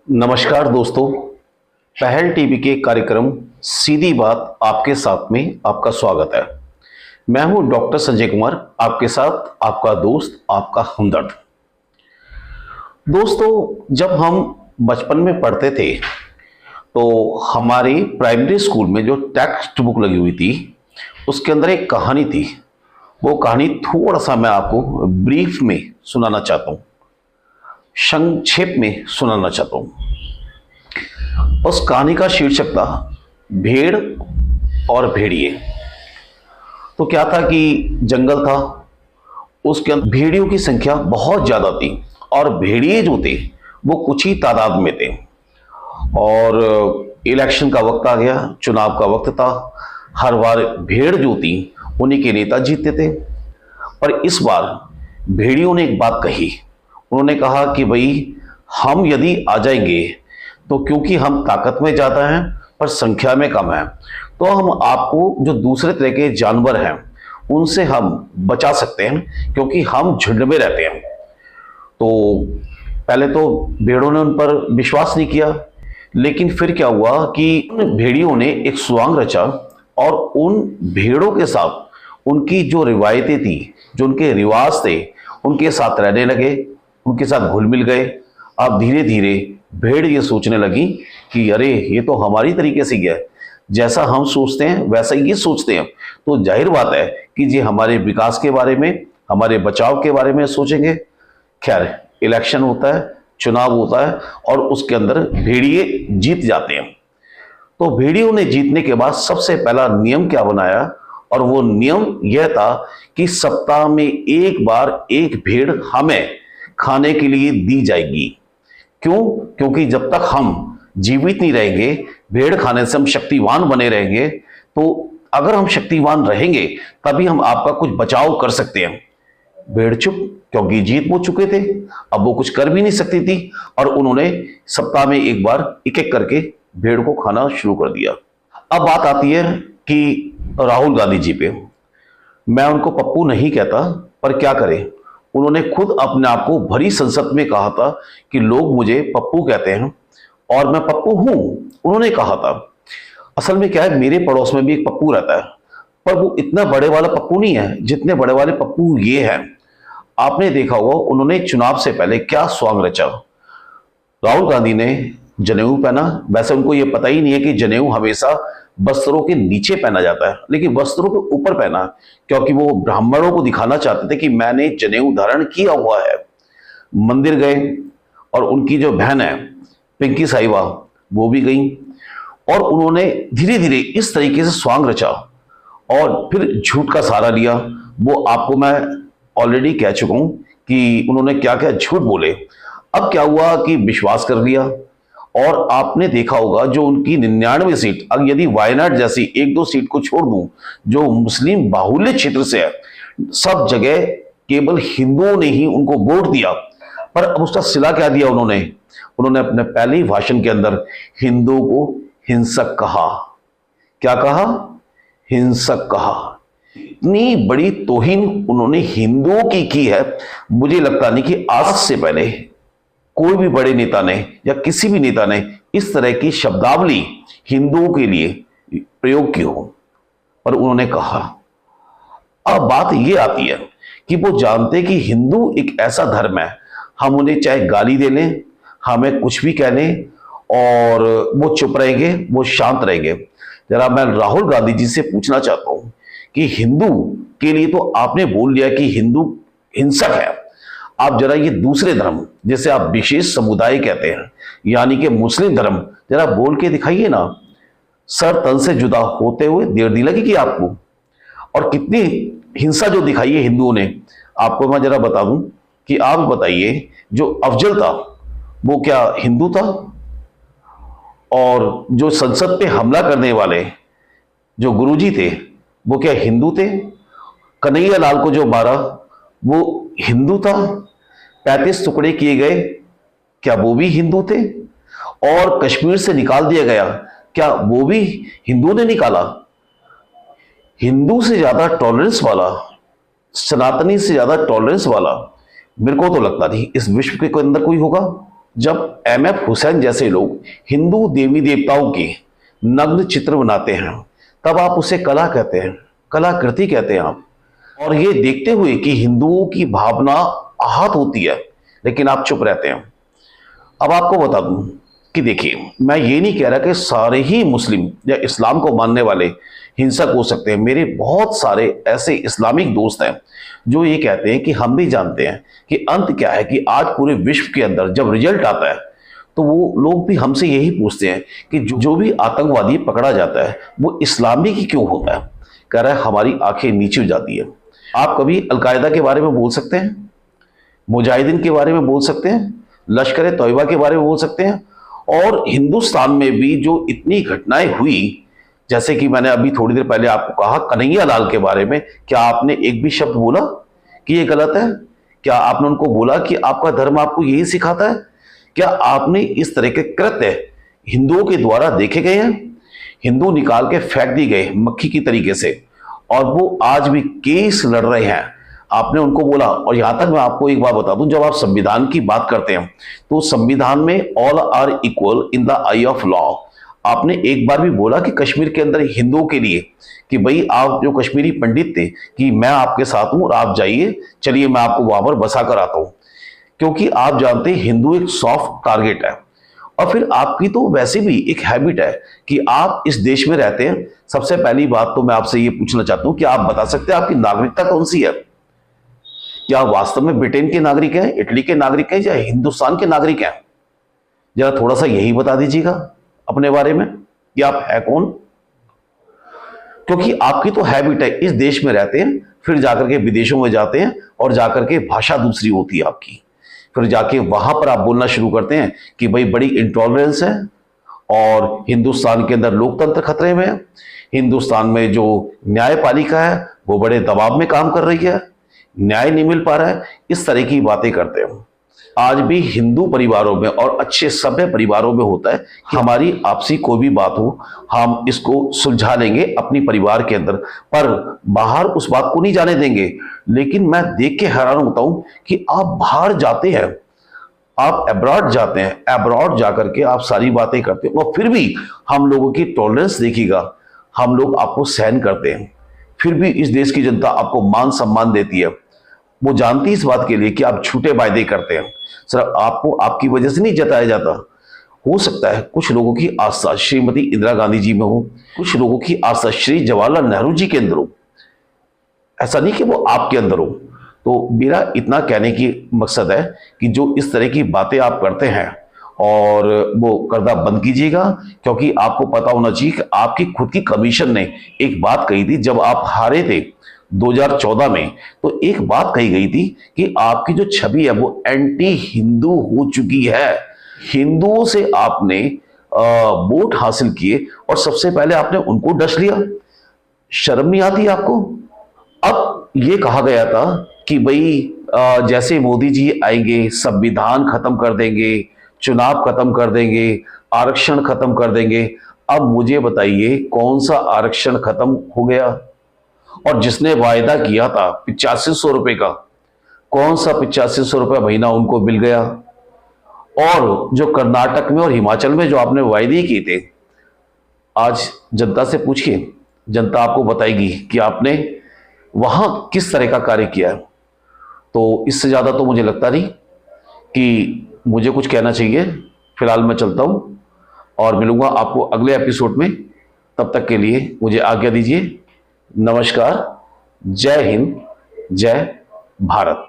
नमस्कार दोस्तों। पहल टीवी के कार्यक्रम सीधी बात आपके साथ में आपका स्वागत है। मैं हूं डॉक्टर संजय कुमार, आपके साथ आपका दोस्त, आपका हमदर्द। दोस्तों, जब हम बचपन में पढ़ते थे तो हमारी प्राइमरी स्कूल में जो टेक्स्ट बुक लगी हुई थी उसके अंदर एक कहानी थी। वो कहानी थोड़ा सा मैं आपको ब्रीफ में सुनाना चाहता हूँ, संक्षेप में सुनाना चाहता हूं। उस कहानी का शीर्षक था भेड़ और भेड़िए। तो क्या था कि जंगल था, उसके अंदर भेड़ियों की संख्या बहुत ज्यादा थी और भेड़िए जो थे वो कुछ ही तादाद में थे। और इलेक्शन का वक्त आ गया, चुनाव का वक्त था। हर बार भेड़ जो थी उन्हीं के नेता जीतते थे। पर इस बार भेड़ियों ने एक बात कही। उन्होंने कहा कि भाई, हम यदि आ जाएंगे तो क्योंकि हम ताकत में ज्यादा हैं पर संख्या में कम है, तो हम आपको जो दूसरे तरह के जानवर हैं उनसे हम बचा सकते हैं, क्योंकि हम झुंड में रहते हैं। तो पहले तो भेड़ों ने उन पर विश्वास नहीं किया, लेकिन फिर क्या हुआ कि उन भेड़ियों ने एक सुरंग रचा और उन भेड़ों के साथ उनकी जो रिवायतें थी, जो उनके रिवाज थे, उनके साथ रहने लगे, उनके साथ घुल मिल गए। अब धीरे धीरे भेड़ ये सोचने लगी कि अरे, ये तो हमारी तरीके से गया, जैसा हम सोचते हैं वैसा ये सोचते हैं, तो जाहिर बात है कि ये हमारे विकास के बारे में, हमारे बचाव के बारे में सोचेंगे। खैर, इलेक्शन होता है, चुनाव होता है और उसके अंदर भेड़िए जीत जाते हैं। तो भेड़ियों ने जीतने के बाद सबसे पहला नियम क्या बनाया, और वो नियम यह था कि सप्ताह में एक बार एक भेड़ हमें खाने के लिए दी जाएगी। क्यों? क्योंकि जब तक हम जीवित नहीं रहेंगे, भेड़ खाने से हम शक्तिवान बने रहेंगे। तो अगर हम शक्तिवान रहेंगे तभी हम आपका कुछ बचाव कर सकते हैं। भेड़ चुप, क्योंकि जीत वो चुके थे, अब वो कुछ कर भी नहीं सकती थी। और उन्होंने सप्ताह में एक बार एक एक करके भेड़ को खाना शुरू कर दिया। अब बात आती है कि राहुल गांधी जी पे। मैं उनको पप्पू नहीं कहता, पर क्या करें, उन्होंने खुद अपने आप को भरी संसद में कहा था कि लोग मुझे पप्पू कहते हैं और मैं पप्पू हूं, उन्होंने कहा था। असल में क्या है, मेरे पड़ोस में भी एक पप्पू रहता है, पर वो इतना बड़े वाला पप्पू नहीं है जितने बड़े वाले पप्पू ये हैं। आपने देखा होगा उन्होंने चुनाव से पहले क्या स्वांग रचा। राहुल गांधी ने जनेऊ पहना। वैसे उनको ये पता ही नहीं है कि जनेऊ हमेशा वस्त्रों के नीचे पहना जाता है, लेकिन वस्त्रों के ऊपर पहना, क्योंकि वो ब्राह्मणों को दिखाना चाहते थे कि मैंने जनेऊ धारण किया हुआ है। मंदिर गए और उनकी जो बहन है पिंकी साहिबा, वो भी गई और उन्होंने धीरे धीरे इस तरीके से स्वांग रचा और फिर झूठ का सहारा लिया। वो आपको मैं ऑलरेडी कह चुका हूं कि उन्होंने क्या क्या झूठ बोले। अब क्या हुआ कि विश्वास कर लिया। और आपने देखा होगा जो उनकी 99 सीट, अब यदि वायनाड जैसी एक दो सीट को छोड़ दूं जो मुस्लिम बाहुल्य क्षेत्र से है, सब जगह केवल हिंदुओं ने ही उनको वोट दिया। पर अब उसका सिला क्या दिया उन्होंने अपने पहले ही भाषण के अंदर हिंदुओं को हिंसक कहा। क्या कहा? हिंसक कहा। इतनी बड़ी तौहीन उन्होंने हिंदुओं की है, मुझे लगता नहीं कि आज से पहले कोई भी बड़े नेता ने या किसी भी नेता ने इस तरह की शब्दावली हिंदुओं के लिए प्रयोग की हो, पर उन्होंने कहा। अब बात यह आती है कि वो जानते कि हिंदू एक ऐसा धर्म है, हम उन्हें चाहे गाली दे लें, हमें कुछ भी कह लें, और वो चुप रहेंगे, वो शांत रहेंगे। जरा मैं राहुल गांधी जी से पूछना चाहता हूं कि हिंदू के लिए तो आपने बोल दिया कि हिंदू हिंसक है, आप जरा ये दूसरे धर्म, जैसे आप विशेष समुदाय कहते हैं, यानी कि मुस्लिम धर्म, जरा बोल के दिखाइए ना। सर तन से जुदा होते हुए देर नहीं लगेगी आपको। और कितनी हिंसा जो दिखाई है हिंदुओं ने, आपको मैं जरा बता दूं कि आप बताइए, जो अफजल था वो क्या हिंदू था? और जो संसद पे हमला करने वाले जो गुरुजी थे वो क्या हिंदू थे? कन्हैया लाल को जो मारा वो हिंदू था? 35 टुकड़े किए गए, क्या वो भी हिंदू थे? और कश्मीर से निकाल दिया गया, क्या वो भी हिंदू ने निकाला? हिंदू से ज्यादा टॉलरेंस वाला, सनातनी से ज्यादा टॉलरेंस वाला मेरे को तो लगता नहीं इस विश्व के अंदर कोई होगा। जब एमएफ हुसैन जैसे लोग हिंदू देवी देवताओं के नग्न चित्र बनाते हैं, तब आप उसे कला कहते हैं, कलाकृति कहते हैं आप। और ये देखते हुए कि हिंदुओं की भावना आहत होती है, लेकिन आप चुप रहते हैं। अब आपको बता दूं कि देखिए, मैं ये नहीं कह रहा कि सारे ही मुस्लिम या इस्लाम को मानने वाले हिंसक हो सकते हैं। मेरे बहुत सारे ऐसे इस्लामिक दोस्त हैं जो ये कहते हैं कि हम भी जानते हैं कि अंत क्या है, कि आज पूरे विश्व के अंदर जब रिजल्ट आता है तो वो लोग भी हमसे यही पूछते हैं कि जो भी आतंकवादी पकड़ा जाता है वो इस्लामी की क्यों होता है। कह रहा है हमारी आंखें नीचे हो जाती है। आप कभी अलकायदा के बारे में बोल सकते हैं, मुजाहिदीन के बारे में बोल सकते हैं, लश्कर तौयबा के बारे में बोल सकते हैं। और हिंदुस्तान में भी जो इतनी घटनाएं हुई, जैसे कि मैंने अभी थोड़ी देर पहले आपको कहा कन्हैया लाल के बारे में, क्या आपने एक भी शब्द बोला कि ये गलत है? क्या आपने उनको बोला कि आपका धर्म आपको यही सिखाता है? क्या आपने इस तरह के कृत्य हिंदुओं के द्वारा देखे गए हैं? हिंदू निकाल के फेंक दी गए मक्खी की तरीके से, और वो आज भी केस लड़ रहे हैं। आपने उनको बोला? और यहां तक मैं आपको एक बात बता दूं, जब आप संविधान की बात करते हैं तो संविधान में all are equal in the eye of law. आपने एक बार भी बोला कि कश्मीर के अंदर हिंदुओं के लिए कि भाई आप जो कश्मीरी पंडित थे कि मैं आपके साथ हूं और आप जाइए, चलिए मैं आपको वहां पर बसा कर आता हूं, क्योंकि आप जानते हैं हिंदू एक सॉफ्ट टारगेट है। और फिर आपकी तो वैसे भी एक हैबिट है कि आप इस देश में रहते हैं। सबसे पहली बात तो मैं आपसे ये पूछना चाहता हूं कि आप बता सकते हैं आपकी नागरिकता कौन सी है? क्या आप वास्तव में ब्रिटेन के नागरिक हैं, इटली के नागरिक हैं, या हिंदुस्तान के नागरिक हैं? जरा थोड़ा सा यही बता दीजिएगा अपने बारे में कि आप है कौन। क्योंकि आपकी तो हैबिट है, इस देश में रहते हैं, फिर जाकर के विदेशों में जाते हैं और जाकर के भाषा दूसरी होती है आपकी, फिर जाके वहां पर आप बोलना शुरू करते हैं कि भाई बड़ी इंटॉलरेंस है और हिंदुस्तान के अंदर लोकतंत्र खतरे में है, हिंदुस्तान में जो न्यायपालिका है वो बड़े दबाव में काम कर रही है, न्याय नहीं मिल पा रहा है। इस तरह की बातें करते हैं। आज भी हिंदू परिवारों में और अच्छे सभ्य परिवारों में होता है कि हमारी आपसी कोई भी बात हो, हम इसको सुलझा लेंगे अपनी परिवार के अंदर, पर बाहर उस बात को नहीं जाने देंगे। लेकिन मैं देख के हैरान होता हूं कि आप बाहर जाते हैं, आप अब्रॉड जाते हैं, अब्रॉड जाकर के आप सारी बातें करते हैं और फिर भी हम लोगों की टॉलरेंस देखिएगा, हम लोग आपको सहन करते हैं। फिर भी इस देश की जनता आपको मान सम्मान देती है। वो जानती है इस बात के लिए कि आप झूठे वायदे करते हैं, सर आपको आपकी वजह से नहीं जताया जाता। हो सकता है कुछ लोगों की आस्था श्रीमती इंदिरा गांधी जी में हो, कुछ लोगों की आस्था श्री जवाहरलाल नेहरू जी के अंदर हो, ऐसा नहीं कि वो आपके अंदर हो। तो मेरा इतना कहने की मकसद है कि जो इस तरह की बातें आप करते हैं और वो करना बंद कीजिएगा, क्योंकि आपको पता होना चाहिए कि आपकी खुद की कमीशन ने एक बात कही थी जब आप हारे थे 2014 में, तो एक बात कही गई थी कि आपकी जो छवि है वो एंटी हिंदू हो चुकी है। हिंदुओं से आपने वोट हासिल किए और सबसे पहले आपने उनको डस लिया। शर्म नहीं आती आपको? अब ये कहा गया था कि भाई जैसे मोदी जी आएंगे संविधान खत्म कर देंगे, चुनाव खत्म कर देंगे, आरक्षण खत्म कर देंगे। अब मुझे बताइए कौन सा आरक्षण खत्म हो गया? और जिसने वायदा किया था 8500 रुपए का, कौन सा 8500 रुपए महीना उनको मिल गया? और जो कर्नाटक में और हिमाचल में जो आपने वायदे किए थे, आज जनता से पूछिए, जनता आपको बताएगी कि आपने वहां किस तरह का कार्य किया है। तो इससे ज्यादा तो मुझे लगता नहीं कि मुझे कुछ कहना चाहिए। फिलहाल मैं चलता हूं और मिलूंगा आपको अगले एपिसोड में। तब तक के लिए मुझे आज्ञा दीजिए। नमस्कार, जय हिंद, जय भारत।